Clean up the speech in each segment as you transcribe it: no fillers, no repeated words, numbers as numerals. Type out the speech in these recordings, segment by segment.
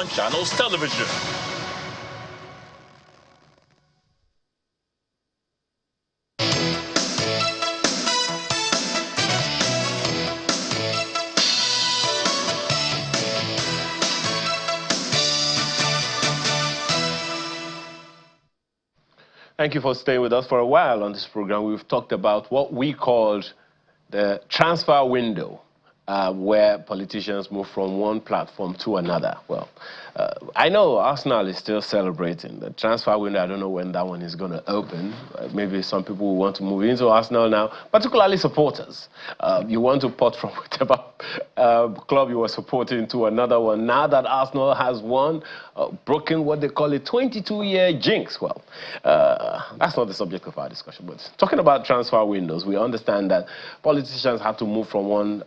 on Channels Television. Thank you for staying with us for a while on this program. We've talked about what we called the transfer window, where politicians move from one platform to another. Well, I know Arsenal is still celebrating the transfer window. I don't know when that one is going to open. Maybe some people will want to move into Arsenal now, particularly supporters. You want to port from whatever club you were supporting to another one. Now that Arsenal has won, broken what they call a 22-year jinx. Well, that's not the subject of our discussion, but talking about transfer windows, we understand that politicians have to move from one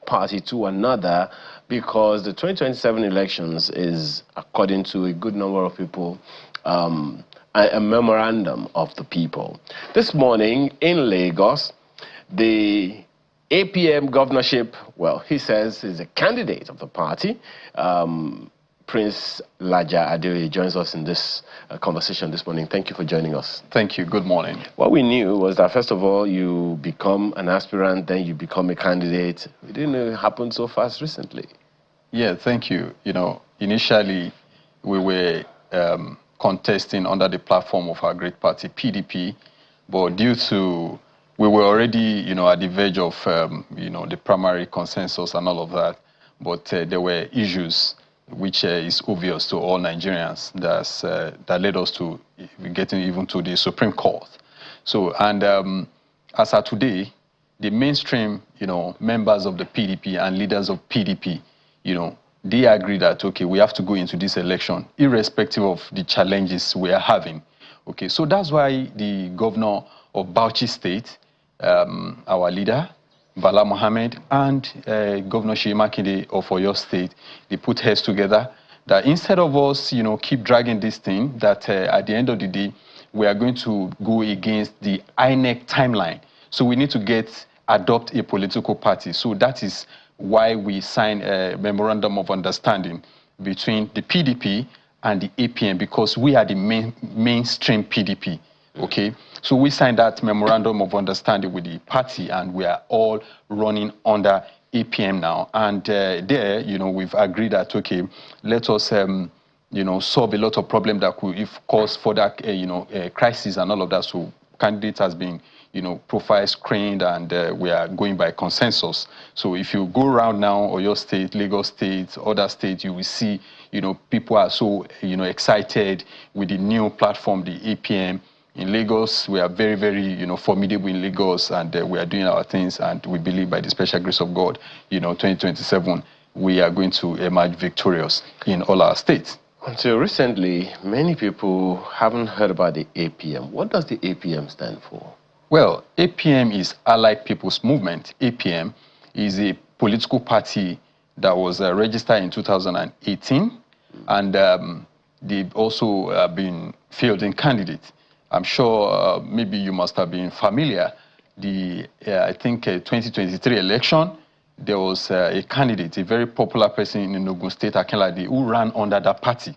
party to another because the 2027 elections is, according to a good number of people, a memorandum of the people. This morning in Lagos, the APM governorship, well, he says is a candidate of the party. Prince Laja Adeoye joins us in this conversation this morning. Thank you for joining us. Thank you. Good morning. What we knew was that, first of all, you become an aspirant, then you become a candidate. We didn't know it happened so fast recently. Yeah, thank you. You know, initially, we were contesting under the platform of our great party, PDP, but due to, we were already, you know, at the verge of, you know, the primary consensus and all of that, but there were issues which is obvious to all Nigerians that led us to getting even to the Supreme Court. So, and as of today, the mainstream, you know, members of the PDP and leaders of PDP, you know, they agree that, okay, we have to go into this election, irrespective of the challenges we are having. Okay, so that's why the governor of Bauchi State, our leader, Bala Mohammed, and Governor Seyi Makinde of Oyo State, they put heads together that instead of us, you know, keep dragging this thing, that at the end of the day, we are going to go against the INEC timeline. So we need to adopt a political party. So that is why we signed a memorandum of understanding between the PDP and the APM, because we are the mainstream PDP. Okay, so we signed that memorandum of understanding with the party, and we are all running under APM now. And there, you know, we've agreed that, okay, let us, you know, solve a lot of problems that could, if cause further, you know, crisis and all of that. So candidate has been, you know, profile screened, and we are going by consensus. So if you go around now, Oyo State, Lagos State, other states, you will see, you know, people are so, you know, excited with the new platform, the APM. In Lagos, we are very, very, you know, formidable in Lagos, and we are doing our things, and we believe by the special grace of God, you know, 2027, we are going to emerge victorious in all our states. Until recently, many people haven't heard about the APM. What does the APM stand for? Well, APM is Allied People's Movement. APM is a political party that was registered in 2018, and they've also been fielding candidates. I'm sure maybe you must have been familiar. I think 2023 election, there was a candidate, a very popular person in Ogun State, Akinlade, who ran under that party.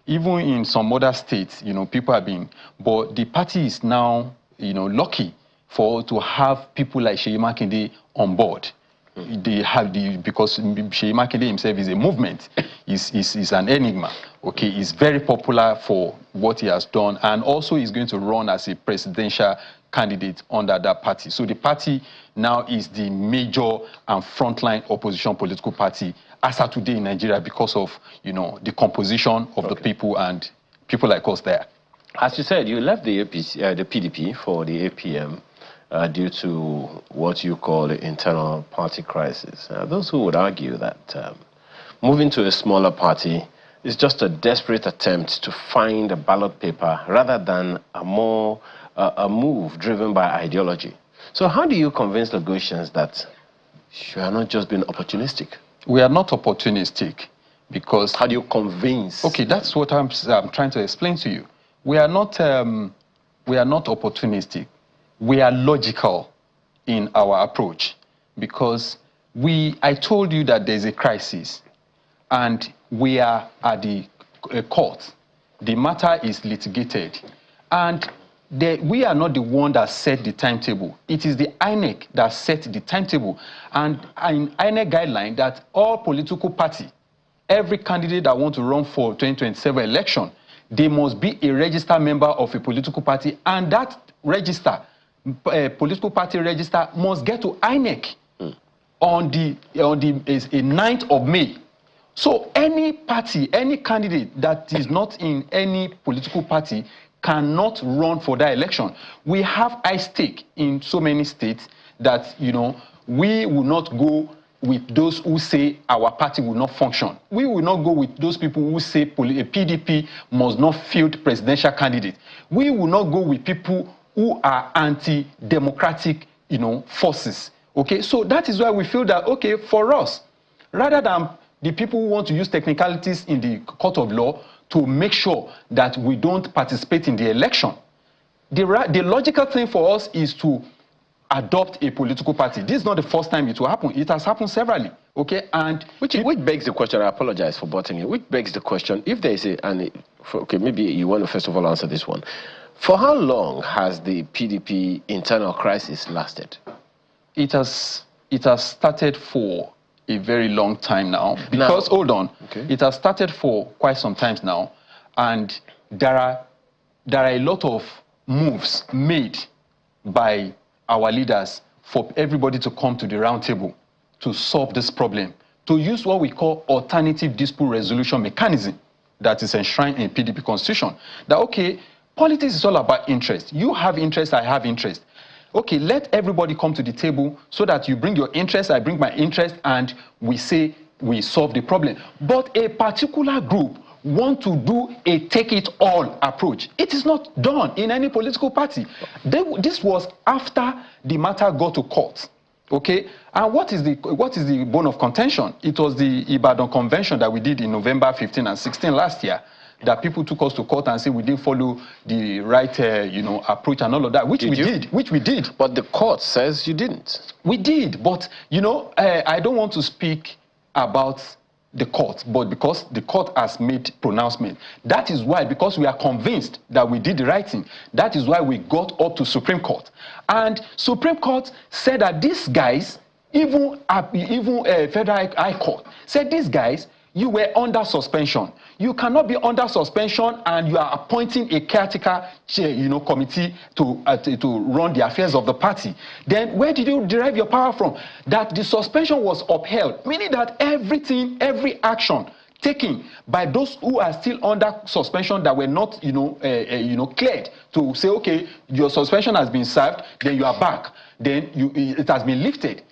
Even in some other states, you know, people have been, but the party is now, you know, lucky to have people like Seyi Makinde on board. They have because Seyi Makinde himself is a movement, is an enigma. Okay, he's very popular for what he has done, and also he's going to run as a presidential candidate under that party. So the party now is the major and frontline opposition political party as of today in Nigeria because of, you know, the composition of the people and people like us there. As you said, you left the PDP for the APM. Due to what you call the internal party crisis. Those who would argue that moving to a smaller party is just a desperate attempt to find a ballot paper rather than a move driven by ideology. So how do you convince Lagosians that you are not just being opportunistic? We are not opportunistic because... How do you convince? Okay, that's what I'm trying to explain to you. We are not opportunistic. We are logical in our approach because I told you that there's a crisis. and we are at the court. The matter is litigated, and we are not the one that set the timetable. It is the INEC that set the timetable, and an INEC guideline that all political party, every candidate that want to run for 2027 election, they must be a registered member of a political party, and that register, political party register, must get to INEC on the 9th of May. So any party, any candidate that is not in any political party cannot run for that election. We have high stake in so many states that, you know, we will not go with those who say our party will not function. We will not go with those people who say PDP must not field presidential candidate. We will not go with people who are anti-democratic, you know, forces. Okay, so that is why we feel that, okay, for us, rather than the people who want to use technicalities in the court of law to make sure that we don't participate in the election, the logical thing for us is to adopt a political party. This is not the first time it will happen. It has happened severally. Okay, and which begs the question. I apologize for butting in. Which begs the question: if there is okay, maybe you want to first of all answer this one. For how long has the PDP internal crisis lasted? It has started for a very long time now. Because hold on, okay, it has started for quite some time now, and there are a lot of moves made by our leaders for everybody to come to the round table to solve this problem, to use what we call alternative dispute resolution mechanism that is enshrined in PDP constitution. That, okay, politics is all about interest. You have interest, I have interest. Okay, let everybody come to the table so that you bring your interest, I bring my interest, and we say we solve the problem. But a particular group want to do a take-it-all approach. It is not done in any political party. This was after the matter got to court. Okay, and what is the bone of contention? It was the Ibadan Convention that we did in November 15 and 16 last year, that people took us to court and said we didn't follow the right, approach and all of that, which we did. But the court says you didn't. We did, but I don't want to speak about the court, but because the court has made pronouncement. That is why, because we are convinced that we did the right thing, that is why we got up to Supreme Court. And Supreme Court said that these guys, even Federal High Court, said these guys, you were under suspension. You cannot be under suspension and you are appointing a caretaker committee to run the affairs of the party. Then where did you derive your power from? That the suspension was upheld, meaning that every action taken by those who are still under suspension that were not, cleared to say, okay, your suspension has been served, then you are back, then it has been lifted.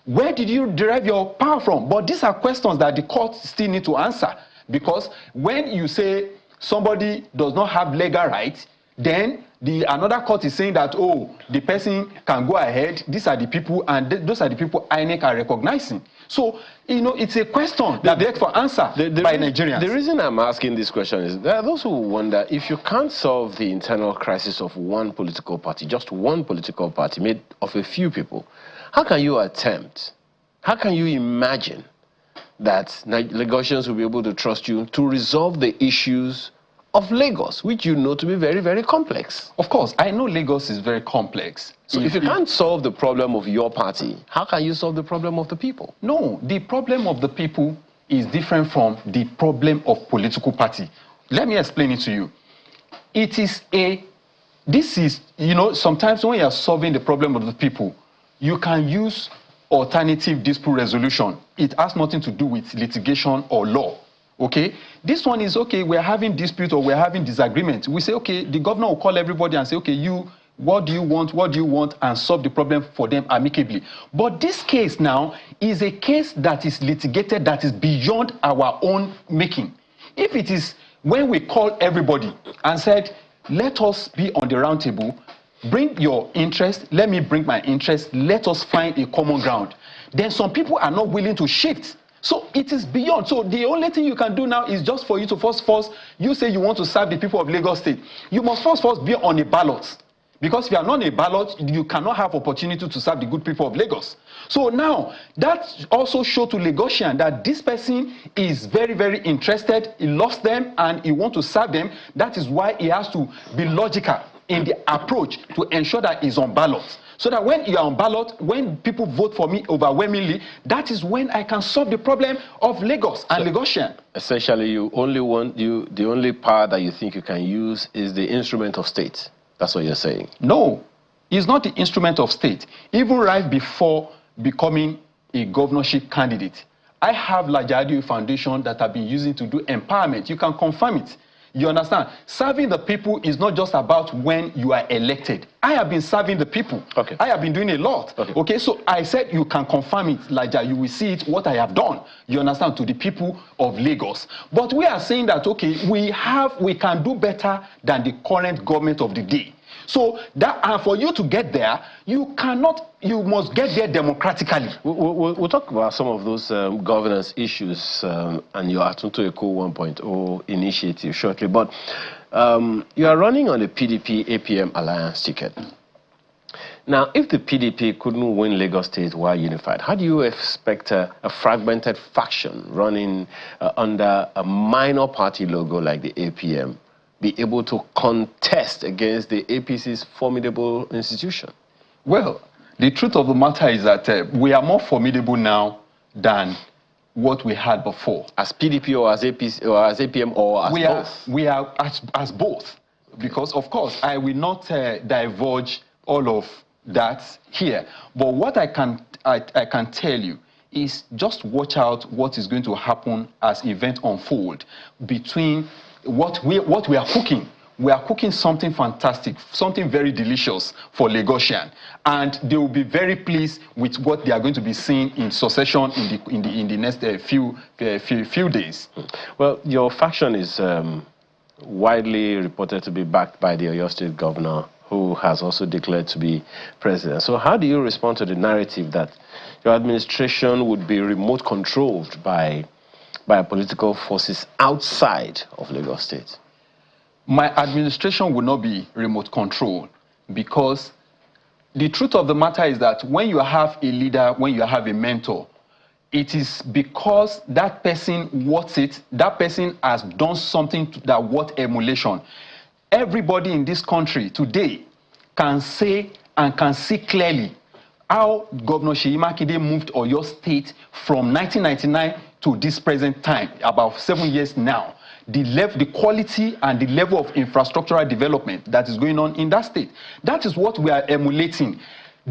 Where did you derive your power from? But these are questions that the court still need to answer. Because when you say somebody does not have legal rights, then another court is saying that, oh, the person can go ahead. These are the people, and those are the people INEC are recognizing. So, it's a question that begs for answer by Nigerians. The reason I'm asking this question is there are those who wonder, if you can't solve the internal crisis of one political party, just one political party made of a few people, how can you attempt, how can you imagine that Lagosians will be able to trust you to resolve the issues of Lagos, which you know to be very, very complex? Of course, I know Lagos is very complex. So if you can't solve the problem of your party, how can you solve the problem of the people? No, the problem of the people is different from the problem of political party. Let me explain it to you. Sometimes when you are solving the problem of the people, you can use alternative dispute resolution. It has nothing to do with litigation or law. Okay, this one is, okay, we're having dispute or we're having disagreement. We say, okay, the governor will call everybody and say, okay, what do you want, and solve the problem for them amicably. But this case now is a case that is litigated, that is beyond our own making. If it is when we call everybody and said, let us be on the round table, bring your interest, let me bring my interest, let us find a common ground, then some people are not willing to shift. So it is beyond. So the only thing you can do now is just for you to first, you say you want to serve the people of Lagos State. You must first be on a ballot. Because if you are not a ballot, you cannot have opportunity to serve the good people of Lagos. So now, that also shows to Lagosian that this person is very, very interested, he loves them, and he wants to serve them. That is why he has to be logical in the approach to ensure that he's on ballot. So that when you are on ballot, when people vote for me overwhelmingly, that is when I can solve the problem of Lagos and Lagosian. Essentially, the only power that you think you can use is the instrument of state. That's what you're saying. No, it's not the instrument of state. Even right before becoming a governorship candidate, I have Laja Adeoye Foundation that I've been using to do empowerment. You can confirm it. You understand? Serving the people is not just about when you are elected. I have been serving the people. Okay. I have been doing a lot. Okay, so I said you can confirm it, Laja. You will see it, what I have done. You understand, to the people of Lagos. But we are saying that, okay, we can do better than the current government of the day. So that, for you to get there, you must get there democratically. We'll talk about some of those governance issues and your Atunto Eco 1.0 initiative shortly. But you are running on the PDP APM alliance ticket. Now, if the PDP couldn't win Lagos State while unified, how do you expect a fragmented faction running under a minor party logo like the APM be able to contest against the APC's formidable institution? Well, the truth of the matter is that we are more formidable now than what we had before. As PDP or as APC or as APM or as both? We are as both. Because, of course, I will not divulge all of that here. But what I can tell you is just watch out what is going to happen as events unfold between what we are cooking. We are cooking something fantastic, something very delicious for Lagosian, and they will be very pleased with what they are going to be seeing in succession in the next few days. Well, your faction is widely reported to be backed by the Oyo State governor, who has also declared to be president. So how do you respond to the narrative that your administration would be remote controlled by political forces outside of Lagos State? My administration will not be remote controlled, because the truth of the matter is that when you have a leader, when you have a mentor, it is because that person wants it, that person has done something that worth emulation. Everybody in this country today can say and can see clearly how Governor Seyi Makinde moved Oyo State from 1999 to this present time, about 7 years now. The quality and the level of infrastructural development that is going on in that state. That is what we are emulating.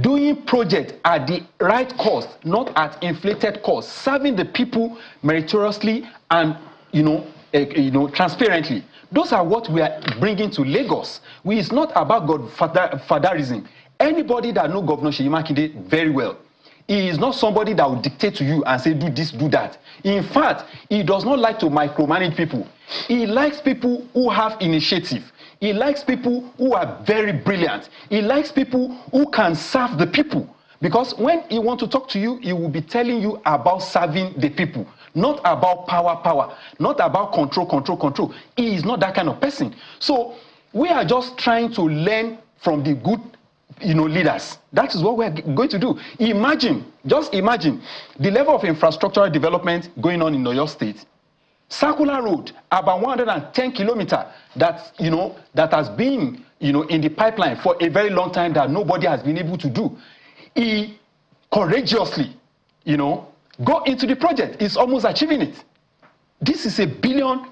Doing projects at the right cost, not at inflated cost, serving the people meritoriously and transparently. Those are what we are bringing to Lagos. It's not about godfatherism. Anybody that knows Governor Seyi Makinde very well, he is not somebody that will dictate to you and say, do this, do that. In fact, he does not like to micromanage people. He likes people who have initiative. He likes people who are very brilliant. He likes people who can serve the people. Because when he wants to talk to you, he will be telling you about serving the people, not about power, not about control. He is not that kind of person. So we are just trying to learn from the good leaders. That is what we are going to do. Just imagine the level of infrastructural development going on in Oyo State. Circular road, about 110 kilometers, that has been in the pipeline for a very long time that nobody has been able to do. He courageously, go into the project. It's almost achieving it. This is $1 billion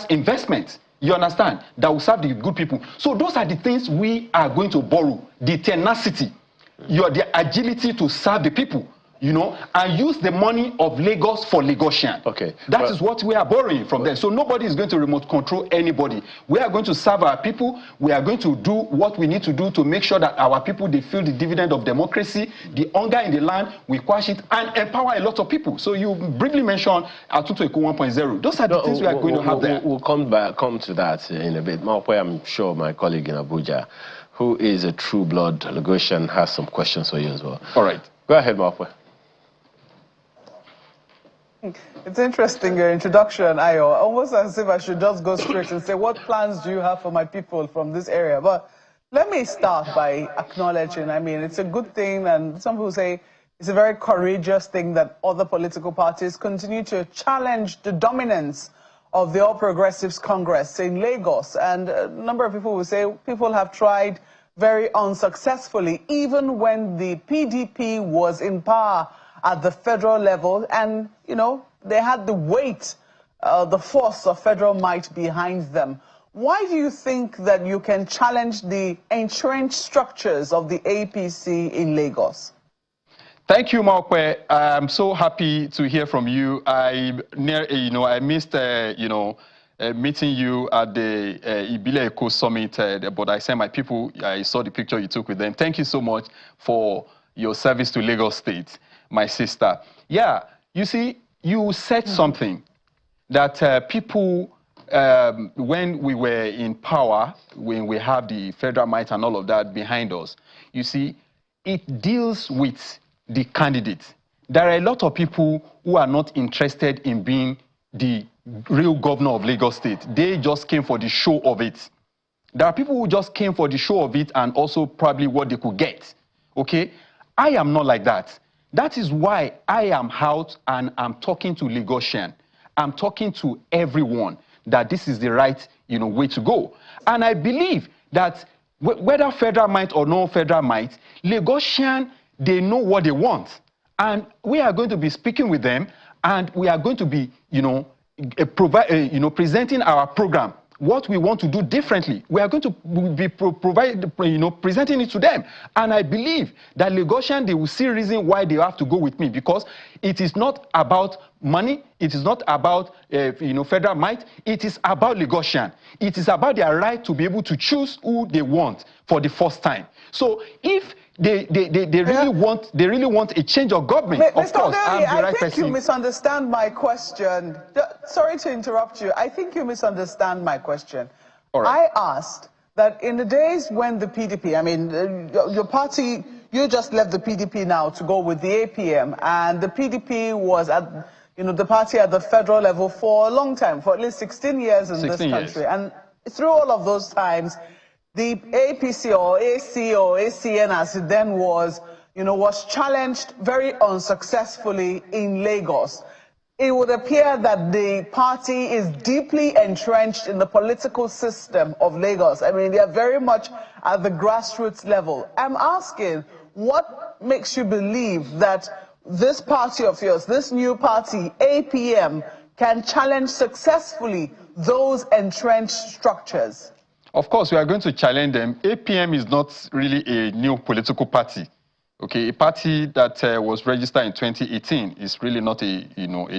investment. You understand? That will serve the good people. So those are the things we are going to borrow. The tenacity, the agility to serve the people, and use the money of Lagos for Lagosian. Okay. That is what we are borrowing from them. So nobody is going to remote control anybody. We are going to serve our people. We are going to do what we need to do to make sure that our people, they feel the dividend of democracy, the hunger in the land, we quash it, and empower a lot of people. So you briefly mentioned Atunto Eco 1.0. Those are the things we are going to have there. We'll come to that in a bit. I'm sure my colleague in Abuja, who is a true-blood Lagosian, has some questions for you as well. All right. Go ahead, Mapwe. It's interesting, your introduction, Ayo. Almost as if I should just go straight and say, what plans do you have for my people from this area? But Let me start by acknowledging, I mean, it's a good thing, and some people say it's a very courageous thing that other political parties continue to challenge the dominance of the All Progressives Congress in Lagos. And a number of people will say people have tried very unsuccessfully, even when the PDP was in power at the federal level, and, you know, they had the weight, the force of federal might behind them. Why do you think that you can challenge the entrenched structures of the APC in Lagos? Thank you, Maokwe. I'm so happy to hear from you. I missed, meeting you at the Ibile Eco Summit, but I sent my people. I saw the picture you took with them. Thank you so much for your service to Lagos State, my sister. Yeah, you see, you said something that people, when we were in power, when we have the federal might and all of that behind us, you see, it deals with the candidate. There are a lot of people who are not interested in being the real governor of Lagos State. They just came for the show of it. There are people who just came for the show of it and also probably what they could get. Okay? I am not like that. That is why I am out and I'm talking to Lagosian. I'm talking to everyone that this is the right, way to go. And I believe that whether federal might or no federal might, Lagosian, they know what they want. And we are going to be speaking with them, and we are going to be, presenting our program, what we want to do differently. We are going to be presenting it to them. And I believe that Lagosian, they will see reason why they have to go with me, because it is not about money. It is not about, federal might. It is about Lagosian. It is about their right to be able to choose who they want for the first time. So if they really want a change of government, of course, I'm the right person. I think you misunderstand my question. Sorry to interrupt you. I think you misunderstand my question. All right. I asked that in the days when the PDP, I mean, your party, you just left the PDP now to go with the APM, and the PDP was at, the party at the federal level for a long time, for at least 16 years in this country. And through all of those times, the APC or AC or ACN, as it then was, was challenged very unsuccessfully in Lagos. It would appear that the party is deeply entrenched in the political system of Lagos. I mean, they are very much at the grassroots level. I'm asking, what makes you believe that this party of yours, this new party, APM, can challenge successfully those entrenched structures? Of course, we are going to challenge them. APM is not really a new political party. Okay, a party that was registered in 2018 is really not a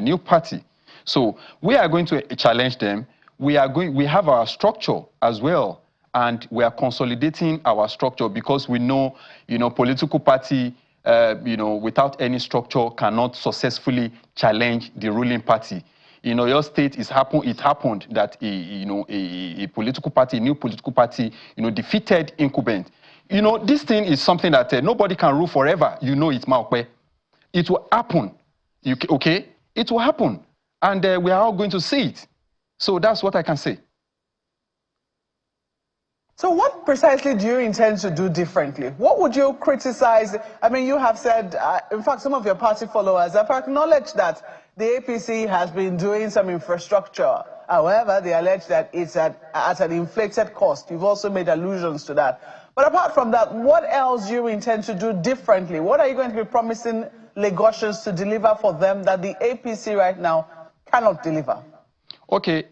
new party. So we are going to challenge them. We have our structure as well, and we are consolidating our structure, because we know, political party, without any structure cannot successfully challenge the ruling party. In your state, it happened that a political party, a new political party, defeated incumbent. This thing is something that nobody can rule forever. It's Maokwe. It will happen. Okay? It will happen. And we are all going to see it. So that's what I can say. So what precisely do you intend to do differently? What would you criticize? I mean, you have said, in fact, some of your party followers have acknowledged that the APC has been doing some infrastructure. However, they allege that it's at an inflated cost. You've also made allusions to that. But apart from that, what else do you intend to do differently? What are you going to be promising Lagosians to deliver for them that the APC right now cannot deliver? Okay,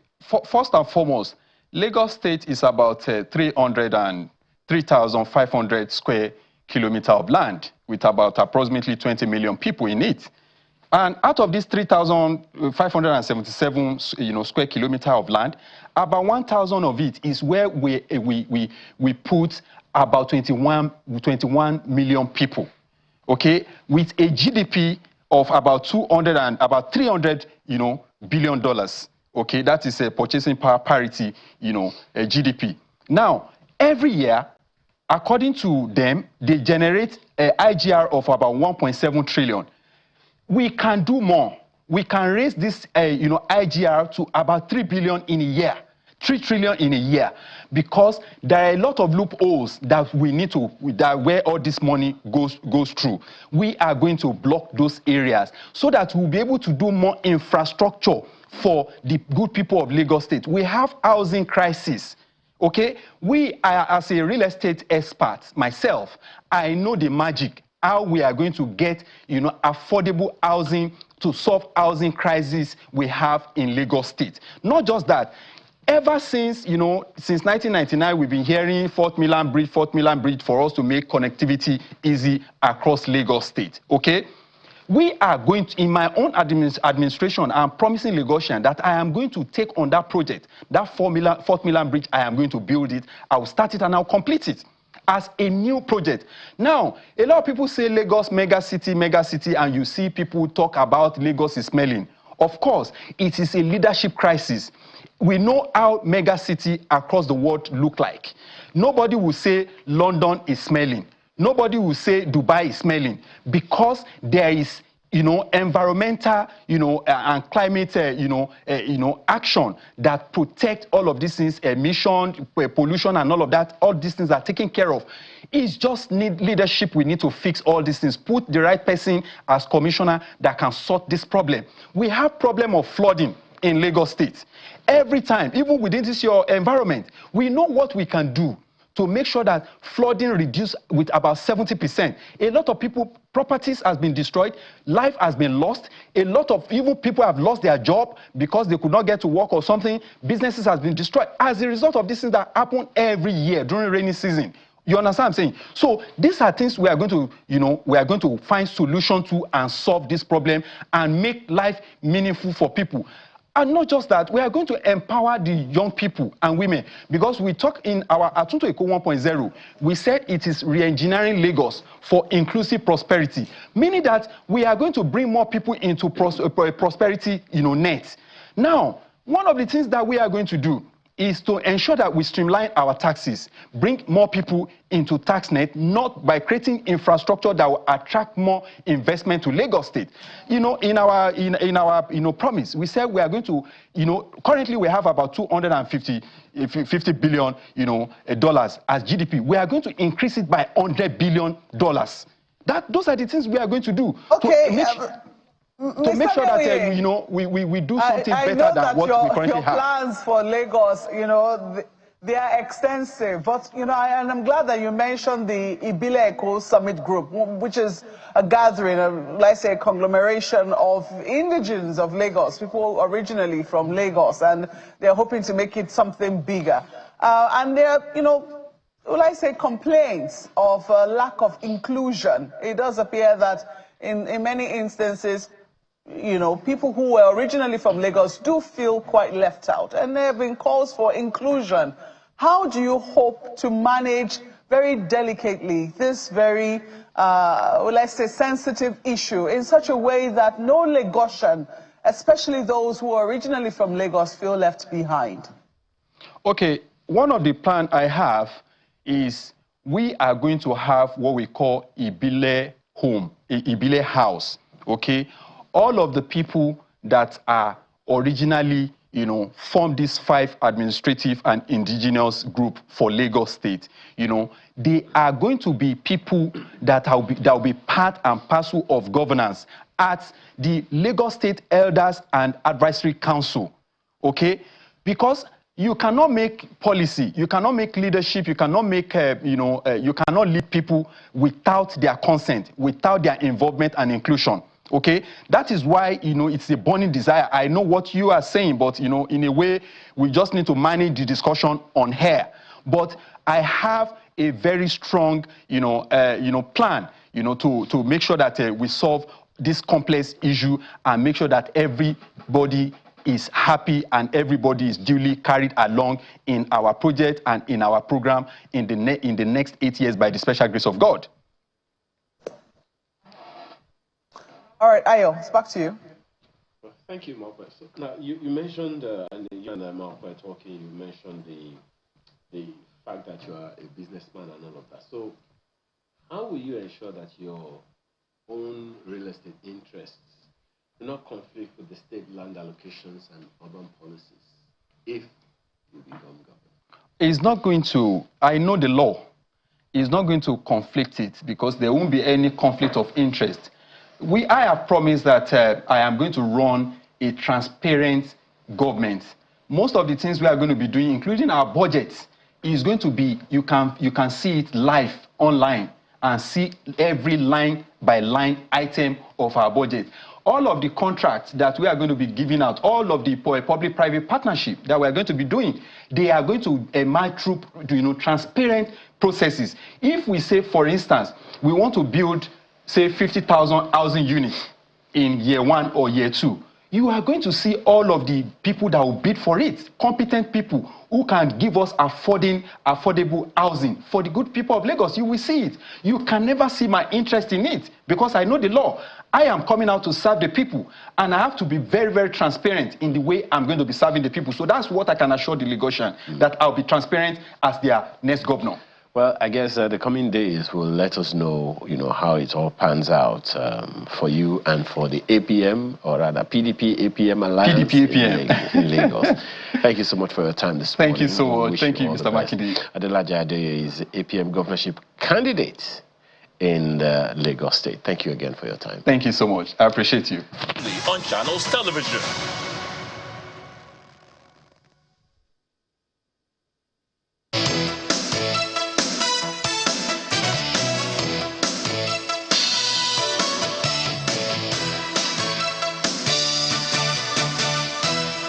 first and foremost, Lagos State is about 3,500 square kilometers of land, with about approximately 20 million people in it. And out of this 3,577 square kilometers of land, about 1,000 of it is where we put about 21 million people, okay, with a GDP of about $300 billion. Okay, that is a purchasing power parity, a GDP. Now, every year, according to them, they generate an IGR of about 1.7 trillion. We can do more. We can raise this, IGR to about 3 billion in a year. 3 trillion in a year, because there are a lot of loopholes that we need to, that where all this money goes through. We are going to block those areas so that we'll be able to do more infrastructure for the good people of Lagos State. We have housing crisis. Okay, we are, as a real estate expert, myself, I know the magic, how we are going to get, affordable housing to solve housing crisis we have in Lagos State. Not just that, ever since, since 1999, we've been hearing 4th Mainland Bridge for us to make connectivity easy across Lagos State, okay? We are going to, in my own administration, I'm promising Lagosian that I am going to take on that project, that 4th Mainland Bridge. I am going to build it. I will start it and I'll complete it as a new project. Now, a lot of people say Lagos, mega city, and you see people talk about Lagos is smelling. Of course, it is a leadership crisis. We know how mega city across the world look like. Nobody will say London is smelling. Nobody will say Dubai is smelling, because there is, environmental, and climate, action that protect all of these things, emission, pollution, and all of that. All these things are taken care of. It's just need leadership. We need to fix all these things. Put the right person as commissioner that can sort this problem. We have problem of flooding in Lagos State. Every time, even within this your environment, we know what we can do to make sure that flooding reduced with about 70%. A lot of people, properties has been destroyed, life has been lost. A lot of even people have lost their job because they could not get to work or something. Businesses has been destroyed as a result of these things that happen every year during rainy season. You understand what I'm saying? So these are things we are going to, we are going to find solution to and solve this problem and make life meaningful for people. And not just that, we are going to empower the young people and women, because we talk in our Atunto Eko 1.0, we said it is re-engineering Lagos for inclusive prosperity, meaning that we are going to bring more people into prosperity, net. Now, one of the things that we are going to do is to ensure that we streamline our taxes, bring more people into tax net, not by creating infrastructure that will attract more investment to Lagos State. In our promise, we said we are going to, currently we have about 250 billion, dollars as GDP. We are going to increase it by $100 billion. Those are the things we are going to do. Okay. To make sure that we do something better than what we currently have. Your plans for Lagos, they are extensive. But and I'm glad that you mentioned the Ibile Eco Summit Group, which is a gathering, let's say, a conglomeration of indigenes of Lagos, people originally from Lagos, and they're hoping to make it something bigger. And there are, will I say, complaints of lack of inclusion. It does appear that in many instances, people who were originally from Lagos do feel quite left out, and there have been calls for inclusion. How do you hope to manage very delicately this very, let's say, sensitive issue in such a way that no Lagosian, especially those who are originally from Lagos, feel left behind? Okay, one of the plans I have is we are going to have what we call Ibile home, Ibile house, okay? All of the people that are originally, formed this 5 administrative and indigenous group for Lagos State, they are going to be people that will be part and parcel of governance at the Lagos State Elders and Advisory Council, okay? Because you cannot make policy, you cannot make leadership, you cannot make, you cannot lead people without their consent, without their involvement and inclusion. Okay, that is why, it's a burning desire. I know what you are saying, but, in a way, we just need to manage the discussion on here. But I have a very strong, plan, to make sure that we solve this complex issue and make sure that everybody is happy and everybody is duly carried along in our project and in our program in the next 8 years by the special grace of God. All right, Ayo, it's back to you. Well, thank you, Mark. So, now, you mentioned, and you and Mark were talking, you mentioned the fact that you are a businessman and all of that. So how will you ensure that your own real estate interests do not conflict with the state land allocations and urban policies, if you'll be It's not going to, I know the law is not going to conflict it because there won't be any conflict of interest. I have promised that I am going to run a transparent government. Most of the things we are going to be doing, including our budget, is going to be, you can see it live online and see every line by line item of our budget. All of the contracts that we are going to be giving out, all of the public-private partnership that we are going to be doing, they are going to emerge through transparent processes. If we say, for instance, we want to build, say, 50,000 housing units in year 1 or year 2, you are going to see all of the people that will bid for it, competent people who can give us affordable housing for the good people of Lagos. You will see it. You can never see my interest in it because I know the law. I am coming out to serve the people, and I have to be very, very transparent in the way I'm going to be serving the people. So that's what I can assure the Lagosian, that I'll be transparent as their next governor. Well, I guess the coming days will let us know, how it all pans out for you and for the APM, or rather PDP APM alliance in Lagos. Thank you so much for your time this morning. Thank you so much. Thank you, Mr. Makinde. Laja Adeoye is APM governorship candidate in Lagos State. Thank you again for your time. Thank you so much. I appreciate you. On Channels Television.